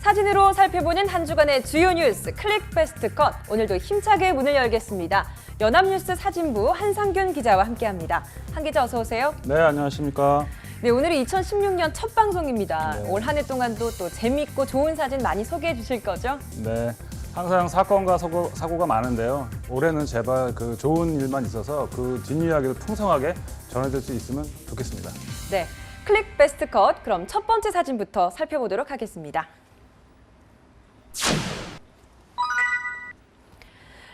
사진으로 살펴보는 한 주간의 주요 뉴스 클릭 베스트 컷. 오늘도 힘차게 문을 열겠습니다. 연합뉴스 사진부 한상균 기자와 함께합니다. 한 기자 어서 오세요. 네, 안녕하십니까. 네, 오늘이 2016년 첫 방송입니다. 네. 올 한 해 동안도 또 재밌고 좋은 사진 많이 소개해 주실 거죠? 네, 항상 사건과 사고가 많은데요. 올해는 제발 그 좋은 일만 있어서 그 뒷이야기를 풍성하게 전해줄 수 있으면 좋겠습니다. 네, 클릭 베스트 컷. 그럼 첫 번째 사진부터 살펴보도록 하겠습니다.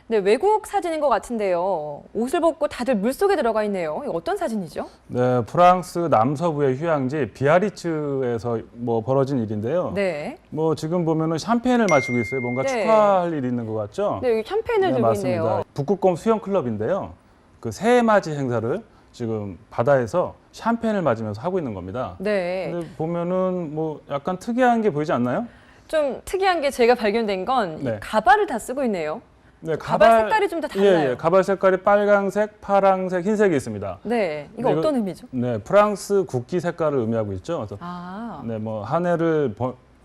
네, 외국 사진인 것 같은데요. 옷을 벗고 다들 물속에 들어가 있네요. 이거 어떤 사진이죠? 네, 프랑스 남서부의 휴양지 비아리츠에서 벌어진 일인데요. 네. 지금 보면은 샴페인을 마시고 있어요. 뭔가 네. 축하할 일이 있는 것 같죠? 네, 여기 샴페인을 들고 맞습니다. 있네요. 북극곰 수영 클럽인데요. 그 새해맞이 행사를 지금 바다에서 샴페인을 맞으면서 하고 있는 겁니다. 네. 근데 보면은 약간 특이한 게 보이지 않나요? 좀 특이한 게 제가 발견된 건 이 네. 가발을 다 쓰고 있네요. 네, 가발 색깔이 좀 다 달라요. 예, 가발 색깔이 빨강색, 파랑색, 흰색이 있습니다. 네, 이거 이거- 어떤 의미죠? 네, 프랑스 국기 색깔을 의미하고 있죠. 그래서 아, 네, 한 해를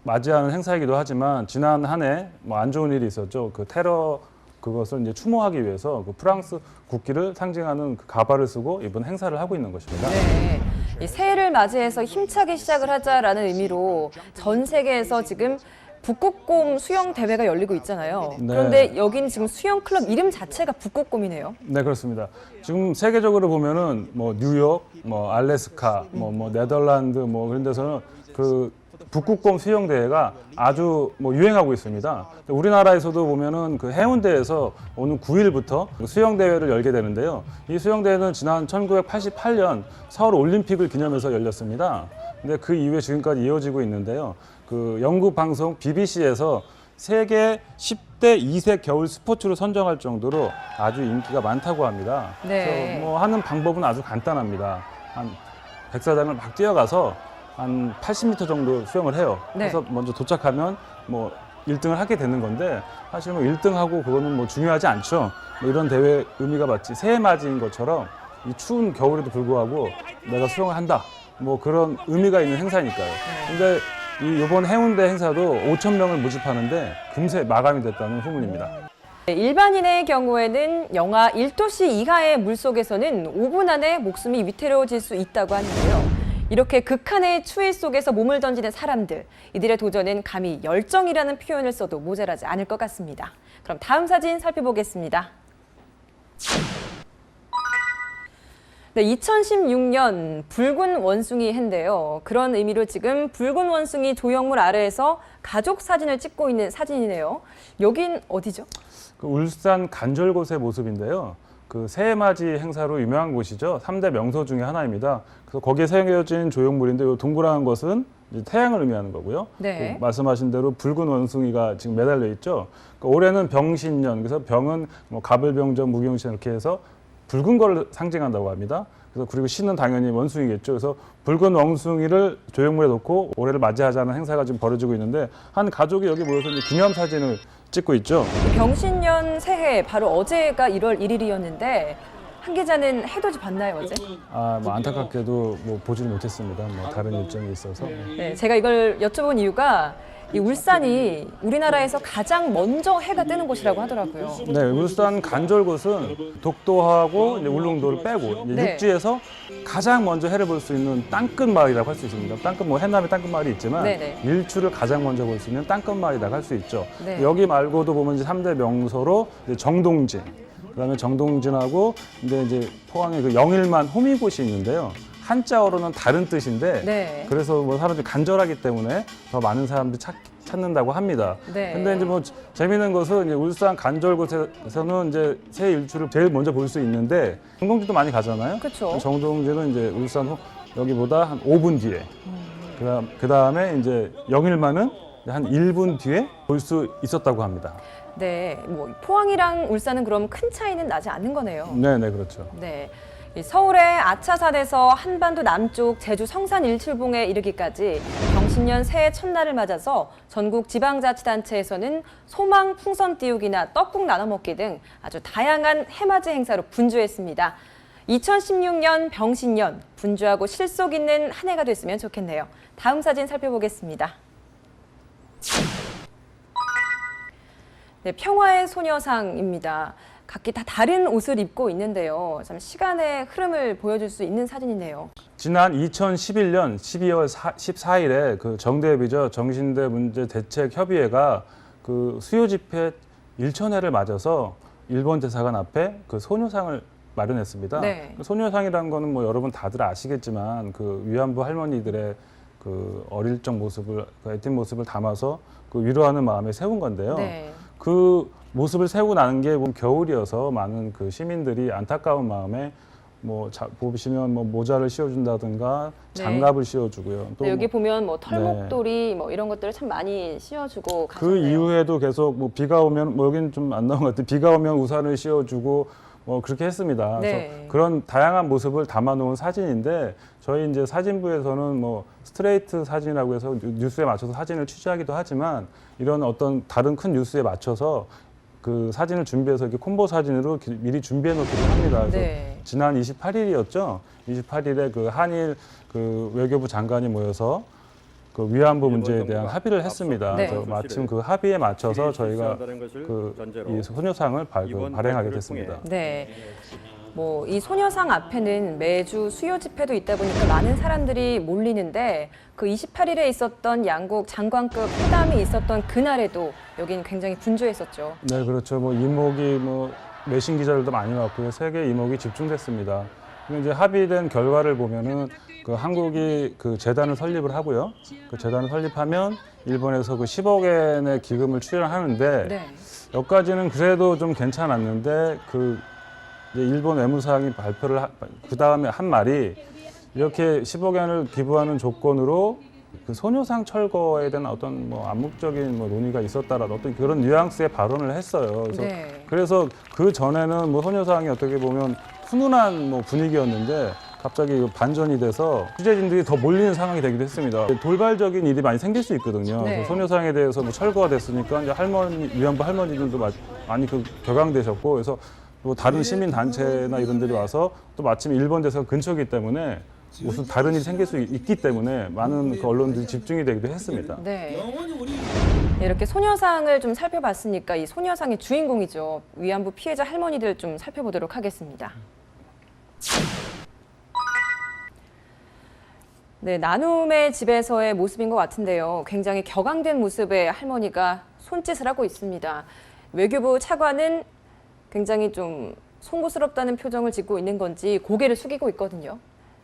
맞이하는 행사이기도 하지만 지난 한 해 안 좋은 일이 있었죠. 그 테러 그것을 이제 추모하기 위해서 그 프랑스 국기를 상징하는 그 가발을 쓰고 이번 행사를 하고 있는 것입니다. 네. 이 새해를 맞이해서 힘차게 시작을 하자라는 의미로 전 세계에서 지금 북극곰 수영 대회가 열리고 있잖아요. 네. 그런데 여기는 지금 수영 클럽 이름 자체가 북극곰이네요. 네, 그렇습니다. 지금 세계적으로 보면은 뉴욕, 알래스카, 네덜란드 그런 데서는 그 북극곰 수영 대회가 아주 유행하고 있습니다. 우리나라에서도 보면은 그 해운대에서 오는 9일부터 수영 대회를 열게 되는데요. 이 수영 대회는 지난 1988년 서울 올림픽을 기념해서 열렸습니다. 근데 그 이후에 지금까지 이어지고 있는데요. 그 영국 방송 BBC에서 세계 10대 2세 겨울 스포츠로 선정할 정도로 아주 인기가 많다고 합니다. 네. 그래서 하는 방법은 아주 간단합니다. 한 백사장을 막 뛰어가서 한 80m 정도 수영을 해요. 네. 그래서 먼저 도착하면 1등을 하게 되는 건데 사실 1등하고 그거는 중요하지 않죠. 이런 대회 의미가 맞지 새해 맞이인 것처럼 이 추운 겨울에도 불구하고 내가 수영을 한다. 그런 의미가 있는 행사니까요. 근데 이번 해운대 행사도 5,000명을 모집하는데 금세 마감이 됐다는 후문입니다. 네, 일반인의 경우에는 영하 1도씨 이하의 물속에서는 5분 안에 목숨이 위태로워질 수 있다고 하는데요. 이렇게 극한의 추위 속에서 몸을 던지는 사람들, 이들의 도전은 감히 열정이라는 표현을 써도 모자라지 않을 것 같습니다. 그럼 다음 사진 살펴보겠습니다. 네, 2016년 붉은 원숭이 해인데요. 그런 의미로 지금 붉은 원숭이 조형물 아래에서 가족 사진을 찍고 있는 사진이네요. 여긴 어디죠? 그 울산 간절곶의 모습인데요. 그 새해맞이 행사로 유명한 곳이죠. 3대 명소 중에 하나입니다. 그래서 거기에 새겨진 조형물인데 이 동그란 것은 이제 태양을 의미하는 거고요. 네. 그 말씀하신 대로 붉은 원숭이가 지금 매달려 있죠. 그러니까 올해는 병신년, 그래서 병은 가불병전, 무경신 이렇게 해서 붉은 걸 상징한다고 합니다. 그리고 신은 당연히 원숭이겠죠. 그래서 붉은 원숭이를 조형물에 놓고 올해를 맞이하자는 행사가 지금 벌어지고 있는데 한 가족이 여기 모여서 이제 기념 사진을 찍고 있죠. 병신년 새해 바로 어제가 1월 1일이었는데 한 기자는 해돋이 봤나요 어제? 안타깝게도 보지는 못했습니다. 다른 일정이 있어서. 네, 제가 이걸 여쭤본 이유가 이 울산이 우리나라에서 가장 먼저 해가 뜨는 곳이라고 하더라고요. 네, 울산 간절곶은 독도하고 이제 울릉도를 빼고 이제 네. 육지에서 가장 먼저 해를 볼 수 있는 땅끝 마을이라고 할 수 있습니다. 땅끝 해남에 땅끝 마을이 있지만 네네. 일출을 가장 먼저 볼 수 있는 땅끝 마을이라고 할 수 있죠. 네. 여기 말고도 보면 이제 3대 명소로 이제 정동진, 그다음에 정동진하고 이제 포항에 그 영일만 호미곶이 있는데요. 한자어로는 다른 뜻인데 네. 그래서 사람들이 간절하기 때문에 더 많은 사람들이 찾는다고 합니다. 네. 근데 이제 재미있는 것은 이제 울산 간절곶에서는 이제 새 일출을 제일 먼저 볼 수 있는데 정동진도 많이 가잖아요. 그쵸. 정동진은 이제 울산 여기보다 한 5분 뒤에. 그다음에 이제 영일만은 한 1분 뒤에 볼 수 있었다고 합니다. 네, 포항이랑 울산은 그럼 큰 차이는 나지 않는 거네요. 네, 그렇죠. 네. 이 서울의 아차산에서 한반도 남쪽 제주 성산 일출봉에 이르기까지 병신년 새해 첫날을 맞아서 전국 지방자치단체에서는 소망 풍선 띄우기나 떡국 나눠 먹기 등 아주 다양한 해맞이 행사로 분주했습니다. 2016년 병신년 분주하고 실속 있는 한 해가 됐으면 좋겠네요. 다음 사진 살펴보겠습니다. 네, 평화의 소녀상입니다. 각기 다 다른 옷을 입고 있는데요. 참 시간의 흐름을 보여줄 수 있는 사진이네요. 지난 2011년 12월 14일에 그 정대협의죠. 정신대 문제 대책 협의회가 그 수요 집회 1천회를 맞아서 일본 대사관 앞에 그 소녀상을 마련했습니다. 네. 그 소녀상이라는 거는 뭐 여러분 다들 아시겠지만 그 위안부 할머니들의 그 어릴 적 모습을, 그 애띤 모습을 담아서 그 위로하는 마음에 세운 건데요. 네. 그 모습을 세우고 나는 게 겨울이어서 많은 그 시민들이 안타까운 마음에 보시면 모자를 씌워준다든가 장갑을 씌워주고요. 또 네, 여기 보면 털목도리 이런 것들을 참 많이 씌워주고 그 가셨네요. 이후에도 계속 비가 오면 여기는 좀 안 나온 것 같아요. 비가 오면 우산을 씌워주고 그렇게 했습니다. 네. 그래서 그런 다양한 모습을 담아놓은 사진인데 저희 이제 사진부에서는 스트레이트 사진이라고 해서 뉴스에 맞춰서 사진을 취재하기도 하지만 이런 어떤 다른 큰 뉴스에 맞춰서 그 사진을 준비해서 이렇게 콤보 사진으로 미리 준비해 놓기도 합니다. 그래서 네. 지난 28일이었죠. 28일에 그 한일 그 외교부 장관이 모여서 그 위안부 문제에 대한 합의를 했습니다. 네. 그래서 마침 그 합의에 맞춰서 저희가 이 소녀상을 발행하게 됐습니다. 네. 이 소녀상 앞에는 매주 수요 집회도 있다 보니까 많은 사람들이 몰리는데 그 28일에 있었던 양국 장관급 회담이 있었던 그날에도 여기는 굉장히 분주했었죠. 네, 그렇죠. 이목이 외신 기자들도 많이 왔고요. 세계 이목이 집중됐습니다. 이제 합의된 결과를 보면은 그 한국이 그 재단을 설립을 하고요. 그 재단을 설립하면 일본에서 그 10억엔의 기금을 출연하는데 네. 여기까지는 그래도 좀 괜찮았는데 그 이제 일본 외무상이 발표를 그 다음에 한 말이 이렇게 10억엔을 기부하는 조건으로 그 소녀상 철거에 대한 어떤 암묵적인 논의가 있었다라는 어떤 그런 뉘앙스의 발언을 했어요. 그래서 네. 그래서 그 전에는 소녀상이 어떻게 보면 훈훈한 분위기였는데 갑자기 반전이 돼서 취재진들이 더 몰리는 상황이 되기도 했습니다. 돌발적인 일이 많이 생길 수 있거든요. 네. 그래서 소녀상에 대해서 철거가 됐으니까 이제 위안부 할머니들도 많이 결강되셨고 그래서 다른 시민 단체나 이런 데리 와서 또 마침 일본 대사관 근처이기 때문에 무슨 다른 일이 생길 수 있기 때문에 많은 그 언론들이 집중이 되기도 했습니다. 네. 이렇게 소녀상을 좀 살펴봤으니까 이 소녀상의 주인공이죠. 위안부 피해자 할머니들 좀 살펴보도록 하겠습니다. 네, 나눔의 집에서의 모습인 것 같은데요. 굉장히 격앙된 모습의 할머니가 손짓을 하고 있습니다. 외교부 차관은 굉장히 좀 송구스럽다는 표정을 짓고 있는 건지 고개를 숙이고 있거든요.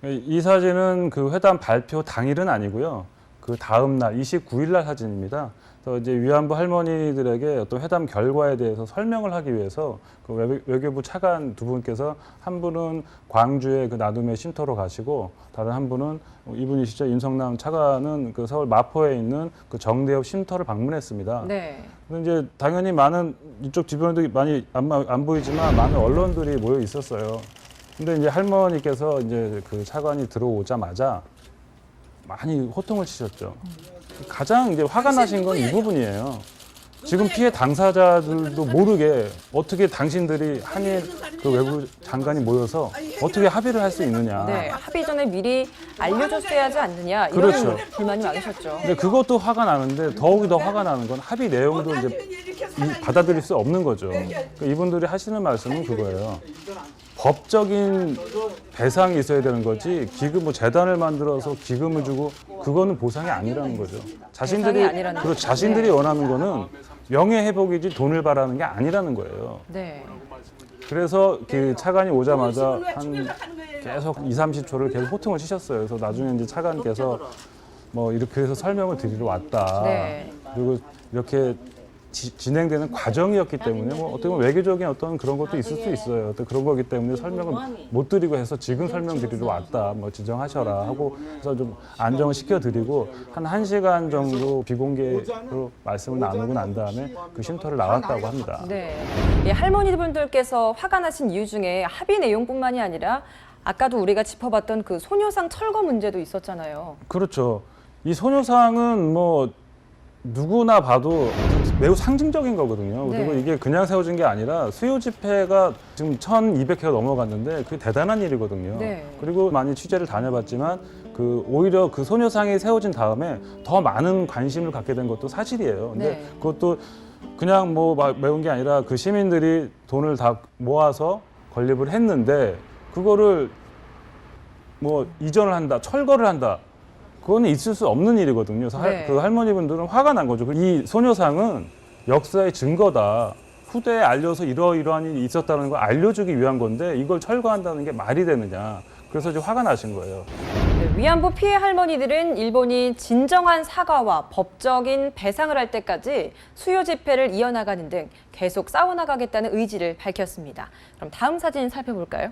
이 사진은 그 회담 발표 당일은 아니고요. 그 다음 날 29일 날 사진입니다. 그래서 이제 위안부 할머니들에게 어떤 회담 결과에 대해서 설명을 하기 위해서 그 외교부 차관 두 분께서 한 분은 광주의 그 나눔의 쉼터로 가시고 다른 한 분은 이분이시죠. 임성남 차관은 그 서울 마포에 있는 그 정대협 쉼터를 방문했습니다. 네. 근데 이제 당연히 많은 이쪽 주변에도 많이 안 보이지만 많은 언론들이 모여 있었어요. 근데 이제 할머니께서 이제 그 차관이 들어오자마자 많이 호통을 치셨죠. 가장 이제 화가 나신 건 이 부분이에요. 지금 피해 당사자들도 모르게 어떻게 당신들이 한일 그 외부 장관이 모여서 어떻게 합의를 할 수 있느냐. 네, 합의 전에 미리 알려줬어야 하지 않느냐 이런 그렇죠. 불만이 많으셨죠. 근데 그것도 화가 나는데 더욱이 더 화가 나는 건 합의 내용도 이제 받아들일 수 없는 거죠. 그러니까 이분들이 하시는 말씀은 그거예요. 법적인 배상이 있어야 되는 거지 재단을 만들어서 기금을 주고 그거는 보상이 아니라는 거죠. 자신들이 아니라는 그리고 자신들이 원하는 거는 명예 회복이지 돈을 바라는 게 아니라는 거예요. 네. 그래서 그 차관이 오자마자 한 계속 2, 30초를 계속 호통을 치셨어요. 그래서 나중에 이제 차관께서 이렇게 해서 설명을 드리러 왔다. 네. 그리고 이렇게 진행되는 과정이었기 때문에 어떻게 보면 외교적인 어떤 그런 것도 있을 수 있어요. 어떤 그런 거기 때문에 설명을 못 드리고 해서 지금 설명드리러 왔다. 지정하셔라 하고 그래서 좀 안정을 시켜드리고 한 1시간 정도 비공개로 말씀을 나누고 난 다음에 그 쉼터를 나왔다고 합니다. 네. 이 할머니분들께서 화가 나신 이유 중에 합의 내용뿐만이 아니라 아까도 우리가 짚어봤던 그 소녀상 철거 문제도 있었잖아요. 그렇죠. 이 소녀상은 누구나 봐도 매우 상징적인 거거든요. 그리고 네. 이게 그냥 세워진 게 아니라 수요 집회가 지금 1,200회가 넘어갔는데 그게 대단한 일이거든요. 네. 그리고 많이 취재를 다녀봤지만 오히려 그 소녀상이 세워진 다음에 더 많은 관심을 갖게 된 것도 사실이에요. 근데 네. 그것도 그냥 뭐 매운 게 아니라 그 시민들이 돈을 다 모아서 건립을 했는데 그거를 뭐 이전을 한다, 철거를 한다. 그거는 있을 수 없는 일이거든요. 그래서 네. 그 할머니분들은 화가 난 거죠. 이 소녀상은 역사의 증거다. 후대에 알려서 이러이러한 일이 있었다는 걸 알려주기 위한 건데 이걸 철거한다는 게 말이 되느냐. 그래서 이제 화가 나신 거예요. 네, 위안부 피해 할머니들은 일본이 진정한 사과와 법적인 배상을 할 때까지 수요 집회를 이어나가는 등 계속 싸워나가겠다는 의지를 밝혔습니다. 그럼 다음 사진 살펴볼까요?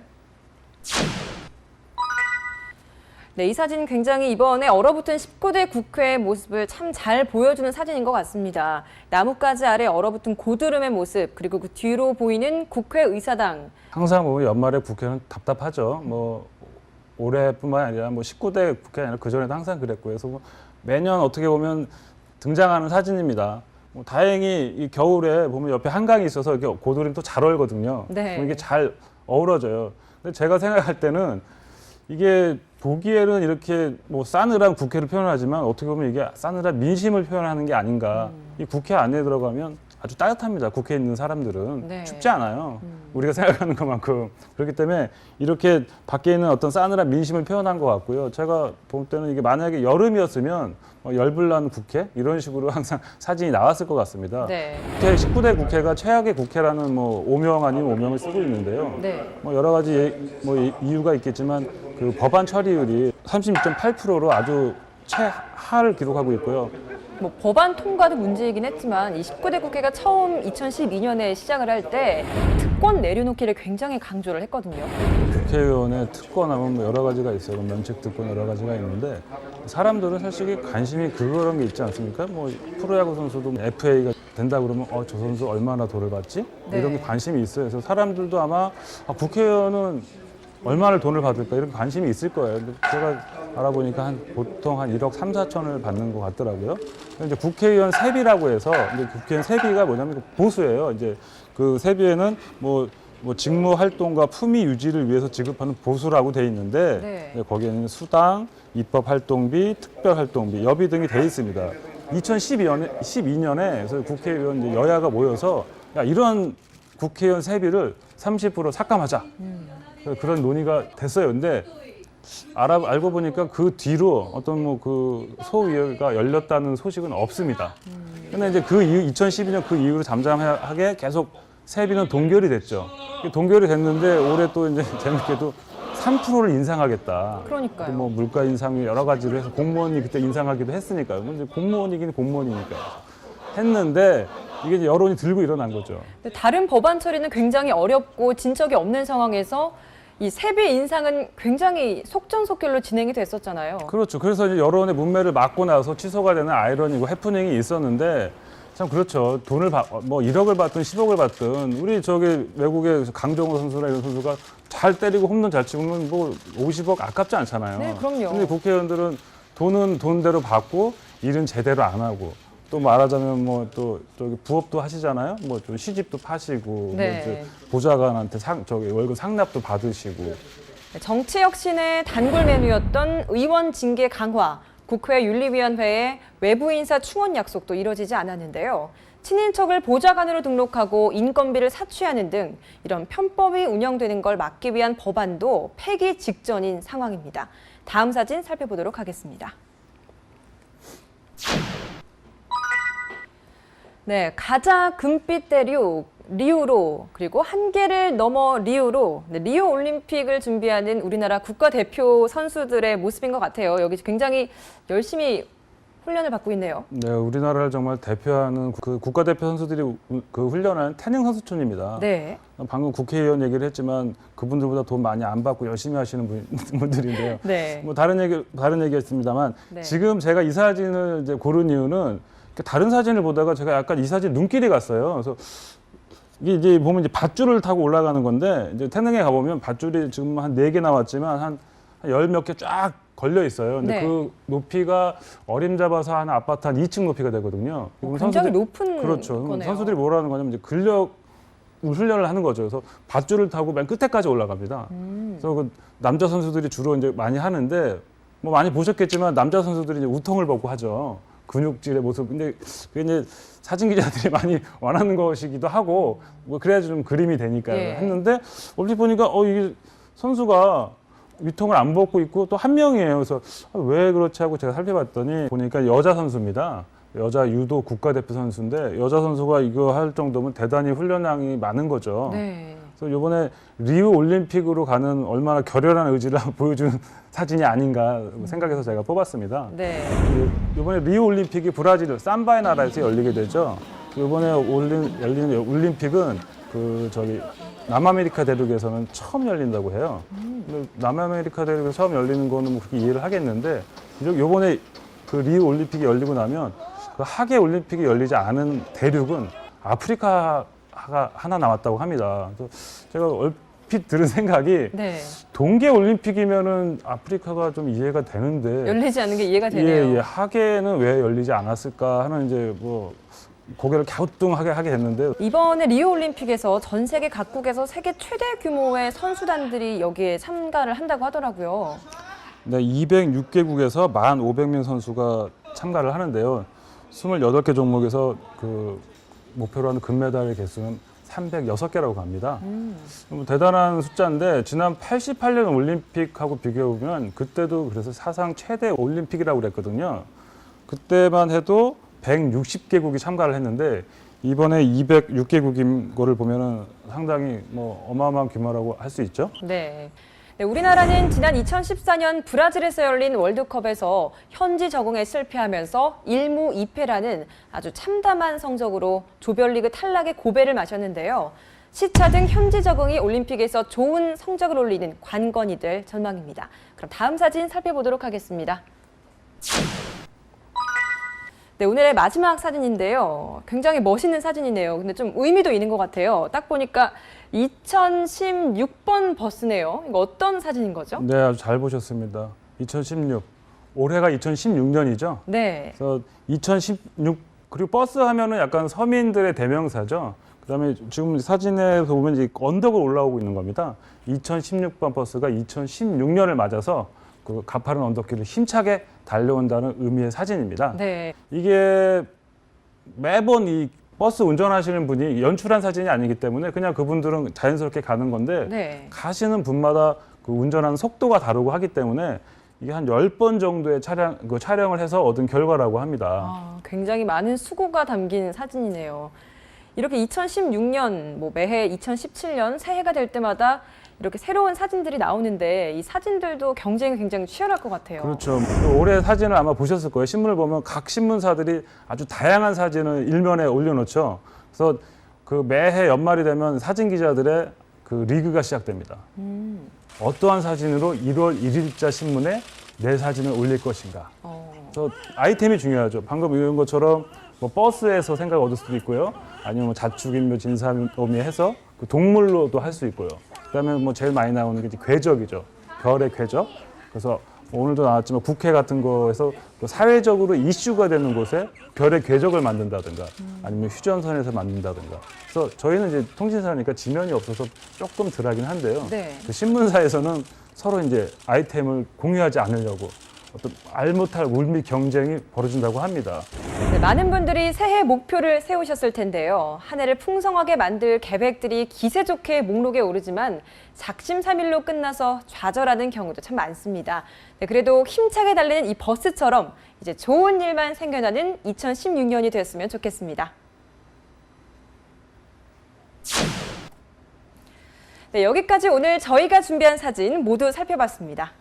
네, 이 사진 굉장히 이번에 얼어붙은 19대 국회의 모습을 참 잘 보여주는 사진인 것 같습니다. 나뭇가지 아래 얼어붙은 고드름의 모습, 그리고 그 뒤로 보이는 국회의사당. 항상 보면 연말에 국회는 답답하죠. 뭐 올해뿐만 아니라 뭐 19대 국회 아니라 그 전에도 항상 그랬고요. 그래서 뭐 매년 어떻게 보면 등장하는 사진입니다. 뭐 다행히 이 겨울에 보면 옆에 한강이 있어서 이게 고드름이 또 잘 얼거든요. 네. 그럼 이게 잘 어우러져요. 근데 제가 생각할 때는 이게 보기에는 이렇게 뭐 싸늘한 국회를 표현하지만 어떻게 보면 이게 싸늘한 민심을 표현하는 게 아닌가. 이 국회 안에 들어가면 아주 따뜻합니다. 국회에 있는 사람들은 네. 춥지 않아요. 우리가 생각하는 것만큼. 그렇기 때문에 이렇게 밖에 있는 어떤 싸늘한 민심을 표현한 것 같고요. 제가 볼 때는 이게 만약에 여름이었으면 열불난 국회 이런 식으로 항상 사진이 나왔을 것 같습니다. 네. 국회 19대 국회가 최악의 국회라는 뭐 오명 아닌 오명을 쓰고 있는데요. 네. 뭐 여러 가지 이유가 있겠지만 그 법안 처리율이 36.8%로 아주 최하를 기록하고 있고요. 뭐 법안 통과도 문제이긴 했지만 이 19대 국회가 처음 2012년에 시작을 할 때 특권 내려놓기를 굉장히 강조를 했거든요. 국회의원의 특권하면 뭐 여러 가지가 있어요. 면책 특권 여러 가지가 있는데 사람들은 사실 관심이 그런 게 있지 않습니까? 뭐 프로야구 선수도 FA가 된다 그러면 저 선수 얼마나 돈을 받지? 네. 이런 게 관심이 있어요. 그래서 사람들도 아마 국회의원은 얼마나 돈을 받을까 이런 관심이 있을 거예요. 근데 제가 알아보니까 보통 한 1억 3, 4천을 받는 것 같더라고요. 이제 국회의원 세비라고 해서 이제 국회의원 세비가 뭐냐면 보수예요. 이제 그 세비에는 뭐 직무 활동과 품위 유지를 위해서 지급하는 보수라고 돼 있는데 네. 거기에는 수당, 입법 활동비, 특별 활동비, 여비 등이 돼 있습니다. 2012년에 그래서 국회의원 이제 여야가 모여서 야, 이런 국회의원 세비를 30% 삭감하자. 그런 논의가 됐어요. 근데 알고 보니까 그 뒤로 어떤 뭐 그 소위가 열렸다는 소식은 없습니다. 근데 이제 그 이후 2012년 그 이후로 잠잠하게 계속 세비는 동결이 됐죠. 동결이 됐는데 올해 또 이제 재밌게도 3%를 인상하겠다. 그러니까요. 뭐 물가 인상이 여러 가지로 해서 공무원이 그때 인상하기도 했으니까요. 이제 공무원이긴 공무원이니까요. 했는데 이게 이제 여론이 들고 일어난 거죠. 근데 다른 법안 처리는 굉장히 어렵고 진척이 없는 상황에서 이 세비 인상은 굉장히 속전속결로 진행이 됐었잖아요. 그렇죠. 그래서 이제 여론의 문매를 막고 나서 취소가 되는 아이러니고 해프닝이 있었는데 참 그렇죠. 돈을 뭐 1억을 받든 10억을 받든 우리 저기 외국의 강정호 선수나 이런 선수가 잘 때리고 홈런 잘 치면 뭐 50억 아깝지 않잖아요. 네, 그럼요. 근데 국회의원들은 돈은 돈대로 받고 일은 제대로 안 하고 또 말하자면 뭐 또 저기 부업도 하시잖아요. 뭐 좀 시집도 파시고 네. 뭐 이제 보좌관한테 저기 월급 상납도 받으시고. 정치 혁신의 단골 메뉴였던 의원 징계 강화, 국회 윤리위원회의 외부 인사 충원 약속도 이뤄지지 않았는데요. 친인척을 보좌관으로 등록하고 인건비를 사취하는 등 이런 편법이 운영되는 걸 막기 위한 법안도 폐기 직전인 상황입니다. 다음 사진 살펴보도록 하겠습니다. 네, 가자 금빛 대륙 리우로 그리고 한계를 넘어 리우로 리우 올림픽을 준비하는 우리나라 국가대표 선수들의 모습인 것 같아요. 여기 굉장히 열심히 훈련을 받고 있네요. 네, 우리나라를 정말 대표하는 그 국가대표 선수들이 그 훈련한 태릉 선수촌입니다. 네. 방금 국회의원 얘기를 했지만 그분들보다 돈 많이 안 받고 열심히 하시는 분들인데요. 네. 뭐 다른 얘기였습니다만 네. 지금 제가 이 사진을 이제 고른 이유는 다른 사진을 보다가 제가 약간 이 사진 눈길이 갔어요. 그래서 이게 이제 보면 이제 밧줄을 타고 올라가는 건데 이제 태릉에 가보면 밧줄이 지금 한 4개 나왔지만 한 열 몇 개 쫙 걸려 있어요. 근데 네. 그 높이가 어림잡아서 한 아파트 한 2층 높이가 되거든요. 그럼 굉장히 높은 그렇죠. 거네요. 선수들이 뭐라는 거냐면 이제 근력 훈련을 하는 거죠. 그래서 밧줄을 타고 맨 끝에까지 올라갑니다. 그래서 그 남자 선수들이 주로 이제 많이 하는데 뭐 많이 보셨겠지만 남자 선수들이 이제 우통을 벗고 하죠. 근육질의 모습. 근데 그게 이제 사진 기자들이 많이 원하는 것이기도 하고 뭐 그래야지 좀 그림이 되니까 예. 했는데 얼핏 보니까 이게 선수가 위통을 안 벗고 있고 또 한 명이에요. 그래서 왜 그렇지 하고 제가 살펴봤더니 보니까 여자 선수입니다. 여자 유도 국가대표 선수인데 여자 선수가 이거 할 정도면 대단히 훈련량이 많은 거죠. 네. 그래서 이번에 리우 올림픽으로 가는 얼마나 결연한 의지를 보여준 사진이 아닌가 생각해서 제가 뽑았습니다. 네. 이번에 리우 올림픽이 브라질 삼바의 나라에서 열리게 되죠. 이번에 열리는 올림픽은 남아메리카 대륙에서는 처음 열린다고 해요. 근데 남아메리카 대륙에서 처음 열리는 거는 뭐 그렇게 이해를 하겠는데 이번에 그 리우 올림픽이 열리고 나면 그 하계 올림픽이 열리지 않은 대륙은 아프리카가 하나 남았다고 합니다. 그래서 제가 얼핏 들은 생각이 네. 동계 올림픽이면은 아프리카가 좀 이해가 되는데 열리지 않는 게 이해가 되네요. 예, 하계는 왜 열리지 않았을까 하는 이제 뭐 고개를 갸우뚱하게 하게 됐는데 이번에 리우 올림픽에서 전 세계 각국에서 세계 최대 규모의 선수단들이 여기에 참가를 한다고 하더라고요. 네, 206개국에서 1,500명 선수가 참가를 하는데요. 28개 종목에서 그 목표로 하는 금메달의 개수는 306개라고 합니다. 대단한 숫자인데 지난 88년 올림픽하고 비교해보면 그때도 그래서 사상 최대 올림픽이라고 그랬거든요. 그때만 해도 160개국이 참가를 했는데 이번에 206개국인 거를 보면은 상당히 뭐 어마어마한 규모라고 할 수 있죠. 네. 네, 우리나라는 지난 2014년 브라질에서 열린 월드컵에서 현지 적응에 실패하면서 1무 2패라는 아주 참담한 성적으로 조별리그 탈락의 고배를 마셨는데요. 시차 등 현지 적응이 올림픽에서 좋은 성적을 올리는 관건이 될 전망입니다. 그럼 다음 사진 살펴보도록 하겠습니다. 네, 오늘의 마지막 사진인데요. 굉장히 멋있는 사진이네요. 근데 좀 의미도 있는 것 같아요. 딱 보니까 2016번 버스네요. 이거 어떤 사진인 거죠? 네, 아주 잘 보셨습니다. 2016. 올해가 2016년이죠. 네. 그래서 2016 그리고 버스 하면은 약간 서민들의 대명사죠. 그다음에 지금 사진에 보면 이제 언덕을 올라오고 있는 겁니다. 2016번 버스가 2016년을 맞아서 그 가파른 언덕길을 힘차게 달려온다는 의미의 사진입니다. 네. 이게 매번 이 버스 운전하시는 분이 연출한 사진이 아니기 때문에 그냥 그분들은 자연스럽게 가는 건데 네. 가시는 분마다 그 운전하는 속도가 다르고 하기 때문에 이게 한 10번 정도의 촬영을 해서 얻은 결과라고 합니다. 굉장히 많은 수고가 담긴 사진이네요. 이렇게 2016년, 매해 2017년 새해가 될 때마다 이렇게 새로운 사진들이 나오는데 이 사진들도 경쟁이 굉장히 치열할 것 같아요. 그렇죠. 올해 사진을 아마 보셨을 거예요. 신문을 보면 각 신문사들이 아주 다양한 사진을 일면에 올려놓죠. 그래서 그 매해 연말이 되면 사진 기자들의 그 리그가 시작됩니다. 어떠한 사진으로 1월 1일자 신문에 내 사진을 올릴 것인가. 그래서 아이템이 중요하죠. 방금 이런 것처럼 뭐 버스에서 생각을 얻을 수도 있고요. 아니면 뭐 자축인묘 진사오미 해서 그 동물로도 할 수 있고요. 그다음에 뭐 제일 많이 나오는 게 이제 궤적이죠. 별의 궤적. 그래서 오늘도 나왔지만 국회 같은 거에서 사회적으로 이슈가 되는 곳에 별의 궤적을 만든다든가 아니면 휴전선에서 만든다든가. 그래서 저희는 이제 통신사니까 지면이 없어서 조금 덜하긴 한데요. 네. 그 신문사에서는 서로 이제 아이템을 공유하지 않으려고 어떤 알 못할 울미 경쟁이 벌어진다고 합니다. 네, 많은 분들이 새해 목표를 세우셨을 텐데요. 한 해를 풍성하게 만들 계획들이 기세 좋게 목록에 오르지만 작심삼일로 끝나서 좌절하는 경우도 참 많습니다. 네, 그래도 힘차게 달리는 이 버스처럼 이제 좋은 일만 생겨나는 2016년이 되었으면 좋겠습니다. 네, 여기까지 오늘 저희가 준비한 사진 모두 살펴봤습니다.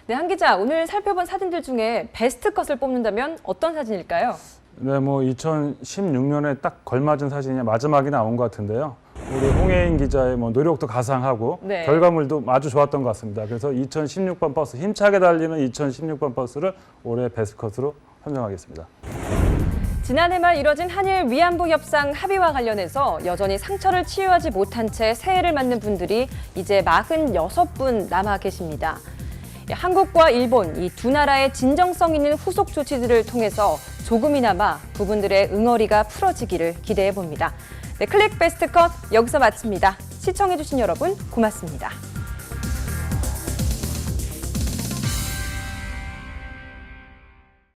네, 한 기자, 오늘 살펴본 사진들 중에 베스트 컷을 뽑는다면 어떤 사진일까요? 네, 뭐 2016년에 딱 걸맞은 사진이 마지막이 나온 것 같은데요. 우리 홍혜인 기자의 뭐 노력도 가상하고 네. 결과물도 아주 좋았던 것 같습니다. 그래서 2016번 버스, 힘차게 달리는 2016번 버스를 올해 베스트 컷으로 선정하겠습니다. 지난해 말 이뤄진 한일 위안부 협상 합의와 관련해서 여전히 상처를 치유하지 못한 채 새해를 맞는 분들이 이제 46분 남아 계십니다. 한국과 일본 이 두 나라의 진정성 있는 후속 조치들을 통해서 조금이나마 부분들의 응어리가 풀어지기를 기대해 봅니다. 네, 클릭 베스트 컷 여기서 마칩니다. 시청해주신 여러분 고맙습니다.